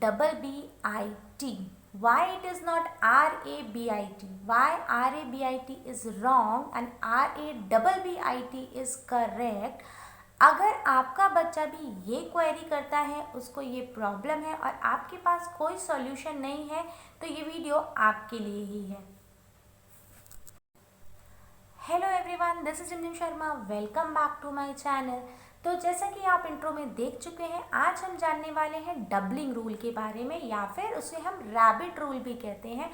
RABBIT. Why it is not RABIT? Why RABIT is wrong and RABBIT is correct? अगर आपका बच्चा भी ये क्वेरी करता है, उसको ये प्रॉब्लम है और आपके पास कोई सॉल्यूशन नहीं है, तो ये वीडियो आपके लिए ही है। Hello everyone, this is Jimjim Sharma. Welcome back to my channel. तो जैसा कि आप इंट्रो में देख चुके हैं, आज हम जानने वाले हैं डबलिंग रूल के बारे में, या फिर उसे हम रैबिट रूल भी कहते हैं।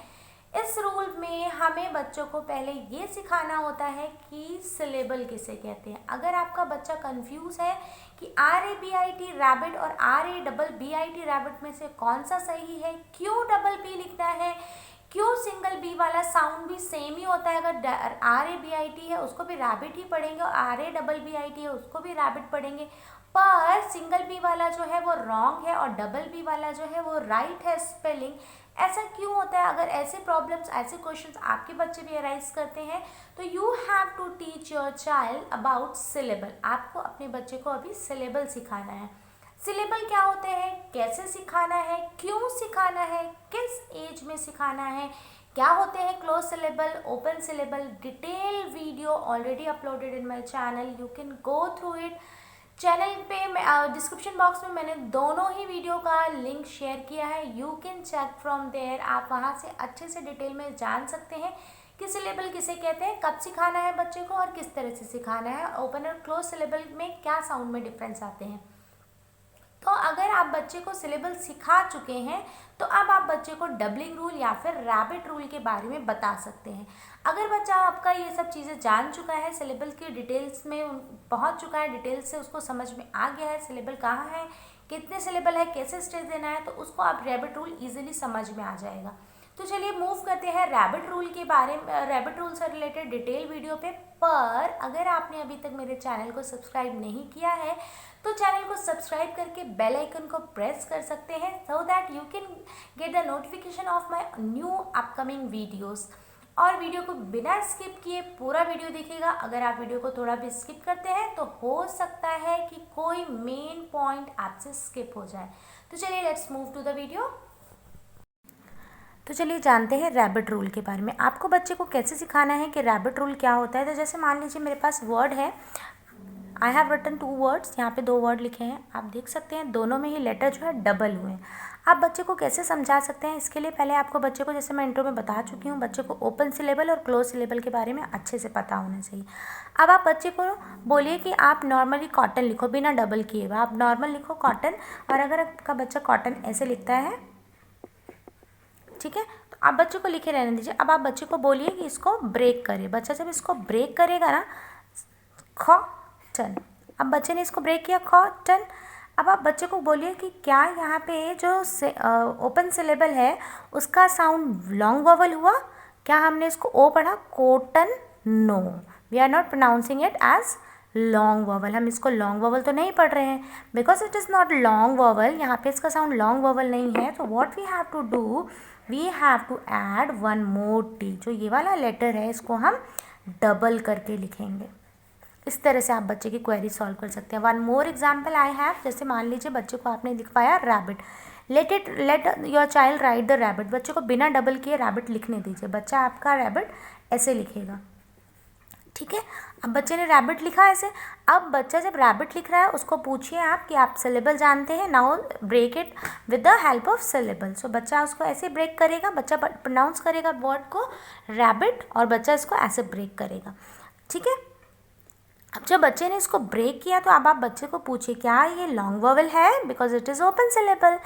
इस रूल में हमें बच्चों को पहले ये सिखाना होता है कि सिलेबल किसे कहते हैं। अगर आपका बच्चा कंफ्यूज है कि RABIT रैबिट और RABBIT रैबिट में से कौन सा सही है, क्यों डबल बी लिखना है, क्यों सिंगल बी वाला साउंड भी सेम ही होता है, अगर RABIT है उसको भी रैबिट ही पढ़ेंगे और RABBIT है उसको भी रैबिट पढ़ेंगे, पर सिंगल बी वाला जो है वो रॉन्ग है और डबल बी वाला जो है वो राइट है स्पेलिंग। ऐसा क्यों होता है? अगर ऐसे प्रॉब्लम्स, ऐसे क्वेश्चंस आपके बच्चे भी अराइज करते हैं, तो you have to teach your child about syllable. आपको अपने बच्चे को अभी सिलेबल सिखाना है। सिलेबल क्या होते हैं, कैसे सिखाना है, क्यों सिखाना है, किस एज में सिखाना है, क्या होते हैं close syllable, open syllable, detail video already uploaded in my channel, you can go through it. Channel पे डिस्क्रिप्शन बॉक्स में मैंने दोनों ही वीडियो का लिंक शेयर किया है, you can check from there. आप वहाँ से अच्छे से डिटेल में जान सकते हैं कि सिलेबल किसे कहते हैं, कब सिखाना है बच्चे को और किस तरह से सिखाना है, ओपन और क्लोज सिलेबल में क्या साउंड में डिफरेंस आते हैं। तो अगर आप बच्चे को सिलेबल सिखा चुके हैं, तो अब आप बच्चे को डबलिंग रूल या फिर रैबिट रूल के बारे में बता सकते हैं। अगर बच्चा आपका ये सब चीज़ें जान चुका है, सिलेबल की डिटेल्स में पहुंच चुका है, डिटेल्स से उसको समझ में आ गया है सिलेबल कहाँ है, कितने सिलेबल है, कैसे स्टेज देना है, तो उसको आप रैबिट रूल ईजिली समझ में आ जाएगा। तो चलिए मूव करते हैं रैबिट रूल के बारे में, रैबिट रूल से रिलेटेड डिटेल वीडियो पे। पर अगर आपने अभी तक मेरे चैनल को सब्सक्राइब नहीं किया है, तो चैनल को सब्सक्राइब करके बेल आइकन को प्रेस कर सकते हैं, so that you can get the notification of my new upcoming videos. और वीडियो को बिना स्किप किए पूरा वीडियो देखिएगा। अगर आप वीडियो को थोड़ा भी स्किप करते हैं तो हो सकता है कि कोई मेन पॉइंट आपसे स्किप हो जाए। तो चलिए let's move to the video. तो चलिए जानते हैं रैबिट रूल के बारे में। आपको बच्चे को कैसे सिखाना है कि रैबिट रूल क्या होता है। तो जैसे मान लीजिए मेरे पास वर्ड है, आई हैव रिटन 2 वर्ड्स, यहाँ पे 2 वर्ड लिखे हैं, आप देख सकते हैं दोनों में ही लेटर जो है डबल हुए हैं। आप बच्चे को कैसे समझा सकते हैं, इसके लिए पहले आपको बच्चे को, जैसे मैं इंट्रो में बता चुकी हूँ, बच्चे को ओपन सिलेबल और क्लोज सिलेबल के बारे में अच्छे से पता होना चाहिए। अब आप बच्चे को बोलिए कि आप नॉर्मली कॉटन लिखो, बिना डबल किए हुए आप नॉर्मल लिखो कॉटन। और अगर आपका बच्चा कॉटन ऐसे लिखता है, ठीक है, तो आप बच्चे को लिखे रहने दीजिए। अब आप बच्चे को बोलिए कि इसको ब्रेक करे। बच्चा जब इसको ब्रेक करेगा ना, कॉटन, अब बच्चे ने इसको ब्रेक किया, कॉटन। अब आप बच्चे को बोलिए कि क्या यहाँ पे जो ओपन सिलेबल है उसका साउंड लॉन्ग वॉवल हुआ, क्या हमने इसको ओ पढ़ा, cotton, no, we are not pronouncing it as long vowel. हम इसको लॉन्ग वॉवल तो नहीं पढ़ रहे हैं, because it is not long vowel, यहाँ पे इसका साउंड लॉन्ग वॉवल नहीं है। तो what we have to do, we have to add one more T. जो ये वाला लेटर है इसको हम डबल करके लिखेंगे। इस तरह से आप बच्चे की क्वेरी सॉल्व कर सकते हैं। One more example I have, जैसे मान लीजिए बच्चे को आपने लिखवाया rabbit, let your child right the rabbit. बच्चे को बिना डबल किए रैबिट लिखने दीजिए, बच्चा आपका रैबिट ऐसे लिखेगा, ठीक है। अब बच्चे ने रैबिट लिखा ऐसे। अब बच्चा जब रैबिट लिख रहा है उसको पूछिए आप कि आप सिलेबल जानते हैं, now break it with the help of syllable. So बच्चा उसको ऐसे ब्रेक करेगा, बच्चा प्रोनाउंस करेगा वर्ड को रैबिट और बच्चा इसको ऐसे ब्रेक करेगा, ठीक है। अब जब बच्चे ने इसको ब्रेक किया तो अब आप बच्चे को पूछिए क्या ये लॉन्ग वॉवल है, because it is open syllable.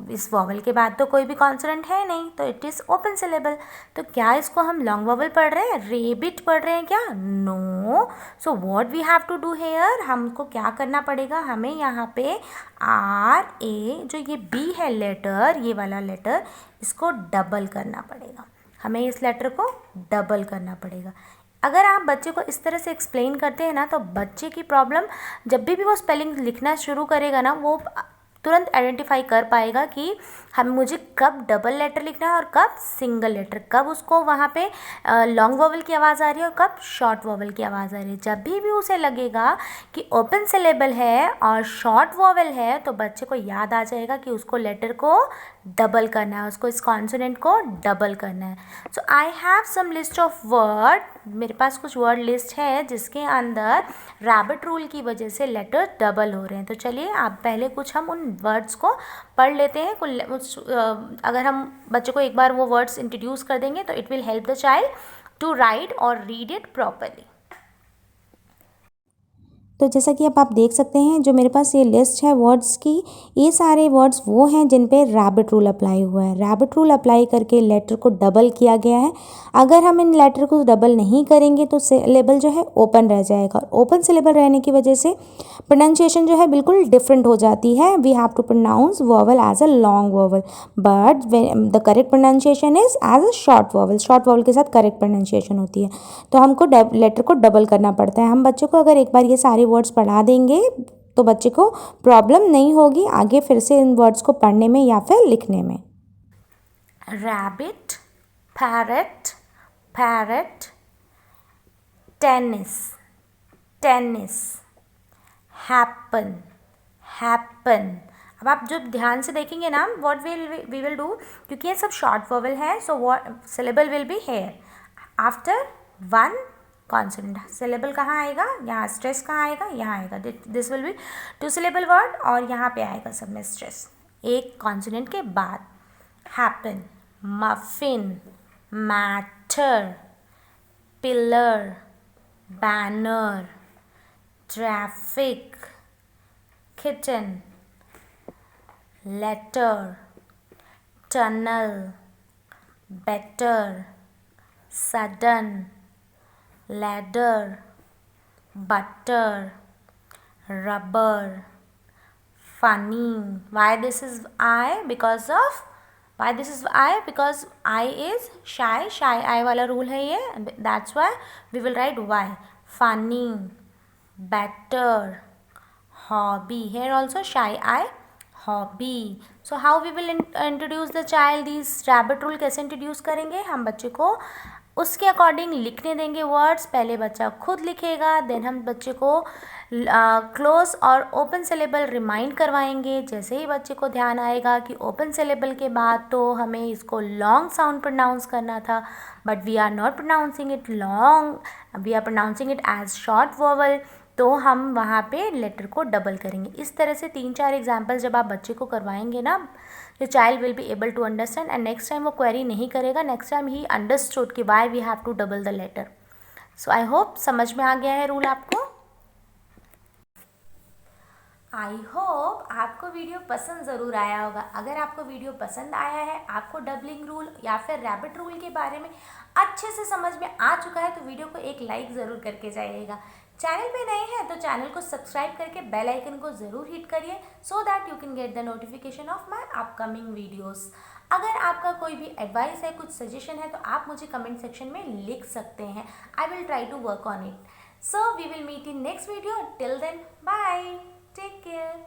इस वॉवल के बाद तो कोई भी कॉन्सोनेंट है नहीं, तो इट इज़ ओपन सिलेबल। तो क्या इसको हम लॉन्ग वॉवल पढ़ रहे हैं, रेबिट पढ़ रहे हैं क्या? No. So what we have to do here, हमको क्या करना पड़ेगा, हमें यहाँ पे RA, जो ये B है लेटर, ये वाला लेटर, इसको डबल करना पड़ेगा। हमें इस लेटर को डबल करना पड़ेगा। अगर आप बच्चे को इस तरह से एक्सप्लेन करते हैं ना, तो बच्चे की प्रॉब्लम, जब भी वो स्पेलिंग लिखना शुरू करेगा ना, वो तुरंत आइडेंटिफाई कर पाएगा कि मुझे कब डबल लेटर लिखना है और कब सिंगल लेटर, कब उसको वहाँ पे लॉन्ग वोवल की आवाज़ आ रही है और कब शॉर्ट वोवल की आवाज़ आ रही है। जब भी उसे लगेगा कि ओपन सिलेबल है और शॉर्ट वोवल है तो बच्चे को याद आ जाएगा कि उसको लेटर को डबल करना है, उसको इस कॉन्सोनेंट को डबल करना है। So I have some list of word, मेरे पास कुछ वर्ड लिस्ट है जिसके अंदर रैबिट रूल की वजह से लेटर डबल हो रहे हैं। तो चलिए आप पहले कुछ हम उन वर्ड्स को पढ़ लेते हैं। अगर हम बच्चे को एक बार वो वर्ड्स इंट्रोड्यूस कर देंगे तो it will help the child to write और रीड इट प्रॉपरली। तो जैसा कि अब आप देख सकते हैं जो मेरे पास ये लिस्ट है वर्ड्स की, ये सारे वर्ड्स वो हैं जिन पे रैबिट रूल अप्लाई हुआ है। रैबिट रूल अप्लाई करके लेटर को डबल किया गया है। अगर हम इन लेटर को डबल नहीं करेंगे तो सिलेबल जो है ओपन रह जाएगा, और ओपन सिलेबल रहने की वजह से प्रोनाउंसिएशन जो है बिल्कुल डिफरेंट हो जाती है। We have to pronounce vowel as a long vowel, but the correct pronunciation is as a short vowel. Short vowel के साथ करेक्ट प्रोनाउंसिएशन होती है, तो हमको लेटर को डबल करना पड़ता है। हम बच्चों को अगर एक बार ये सारे वर्ड्स पढ़ा देंगे तो बच्चे को प्रॉब्लम नहीं होगी आगे फिर से इन वर्ड्स को पढ़ने में या फिर लिखने में। Rabbit, parrot, parrot, tennis, tennis, happen, happen. अब आप जब ध्यान से देखेंगे ना व्हाट वी विल डू, क्योंकि ये सब शॉर्ट वोवल है, so what syllable will be here after one consonant. Syllable कहाँ आएगा, यहाँ स्ट्रेस कहाँ आएगा, यहाँ आएगा। This will be two syllable word और यहाँ पे आएगा सब में स्ट्रेस एक कॉन्सोनेंट के बाद। Happen, muffin, matter, pillar, banner, traffic, kitten, letter, tunnel, better, sudden, ladder, butter, rubber, funny. Why this is I? Because of why this is I? Because I is shy. Shy I वाला rule है ये. That's why we will write Y. Funny, better, hobby. Here also shy I, hobby. So how we will introduce the child? These rabbit rule कैसे introduce करेंगे? हम बच्चे को उसके according लिखने देंगे वर्ड्स। पहले बच्चा खुद लिखेगा, देन हम बच्चे को क्लोज और ओपन सिलेबल रिमाइंड करवाएंगे। जैसे ही बच्चे को ध्यान आएगा कि ओपन सिलेबल के बाद तो हमें इसको लॉन्ग साउंड प्रोनाउंस करना था, but we are not pronouncing it long, we are pronouncing it as short vowel, तो हम वहाँ पे लेटर को डबल करेंगे। इस तरह से 3-4 एग्जाम्पल्स जब आप बच्चे को करवाएंगे ना, the child will be able to understand and next time वो query नहीं करेगा, next time he understood कि why we have to double the letter. So I hope समझ में आ गया है रूल आपको। आई होप आपको वीडियो पसंद ज़रूर आया होगा। अगर आपको वीडियो पसंद आया है, आपको डबलिंग रूल या फिर रैबिट रूल के बारे में अच्छे से समझ में आ चुका है, तो वीडियो को एक लाइक ज़रूर करके जाइएगा। चैनल पे नए हैं तो चैनल को सब्सक्राइब करके बेल आइकन को ज़रूर हिट करिए, so that you can get the notification of my upcoming videos. अगर आपका कोई भी एडवाइस है, कुछ सजेशन है, तो आप मुझे कमेंट सेक्शन में लिख सकते हैं। I will try to work on it. So we will meet in next video. Till then bye, take care.